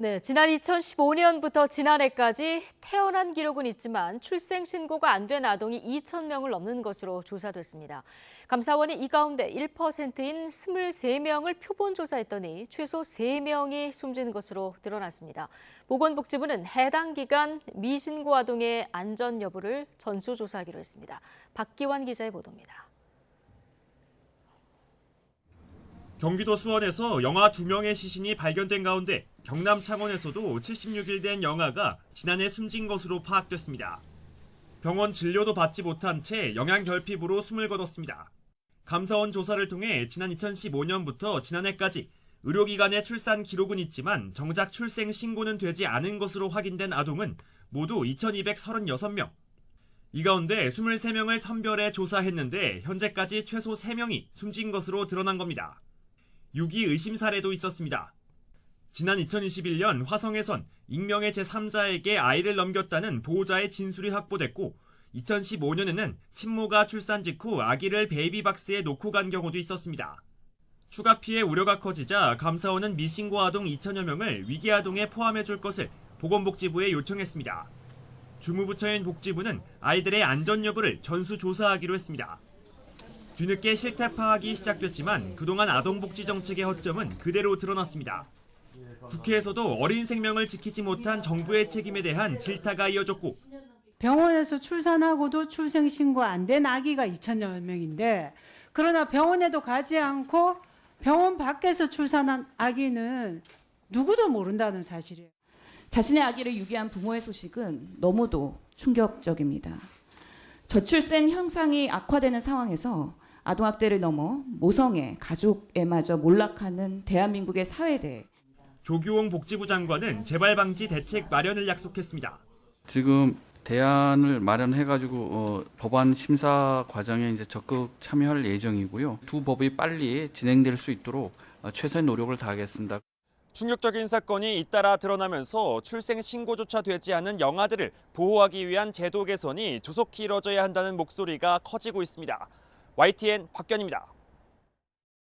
네, 지난 2015년부터 지난해까지 태어난 기록은 있지만 출생 신고가 안 된 아동이 2,000명을 넘는 것으로 조사됐습니다. 감사원이 이 가운데 1%인 23명을 표본 조사했더니 최소 3명이 숨진 것으로 드러났습니다. 보건복지부는 해당 기간 미신고 아동의 안전 여부를 전수조사하기로 했습니다. 박기환 기자의 보도입니다. 경기도 수원에서 영아 2명의 시신이 발견된 가운데 경남 창원에서도 76일 된 영아가 지난해 숨진 것으로 파악됐습니다. 병원 진료도 받지 못한 채 영양결핍으로 숨을 거뒀습니다. 감사원 조사를 통해 지난 2015년부터 지난해까지 의료기관의 출산 기록은 있지만 정작 출생 신고는 되지 않은 것으로 확인된 아동은 모두 2,236명. 이 가운데 23명을 선별해 조사했는데 현재까지 최소 3명이 숨진 것으로 드러난 겁니다. 유기 의심 사례도 있었습니다. 지난 2021년 화성에선 익명의 제3자에게 아이를 넘겼다는 보호자의 진술이 확보됐고 2015년에는 친모가 출산 직후 아기를 베이비박스에 놓고 간 경우도 있었습니다. 추가 피해 우려가 커지자 감사원은 미신고 아동 2,000여 명을 위기 아동에 포함해 줄 것을 보건복지부에 요청했습니다. 주무부처인 복지부는 아이들의 안전 여부를 전수조사하기로 했습니다. 뒤늦게 실태 파악이 시작됐지만 그동안 아동복지 정책의 허점은 그대로 드러났습니다. 국회에서도 어린 생명을 지키지 못한 정부의 책임에 대한 질타가 이어졌고 병원에서 출산하고도 출생신고 안 된 아기가 2,000여 명인데 그러나 병원에도 가지 않고 병원 밖에서 출산한 아기는 누구도 모른다는 사실이에요. 자신의 아기를 유기한 부모의 소식은 너무도 충격적입니다. 저출생 현상이 악화되는 상황에서 아동학대를 넘어 모성애, 가족에마저 몰락하는 대한민국의 사회에 대해 조규홍 복지부 장관은 재발 방지 대책 마련을 약속했습니다. 지금 대안을 마련해가지고 법안 심사 과정에 이제 적극 참여할 예정이고요. 두 법이 빨리 진행될 수 있도록 최선의 노력을 다하겠습니다. 충격적인 사건이 잇따라 드러나면서 출생 신고조차 되지 않은 영아들을 보호하기 위한 제도 개선이 조속히 이뤄져야 한다는 목소리가 커지고 있습니다. YTN 박견입니다.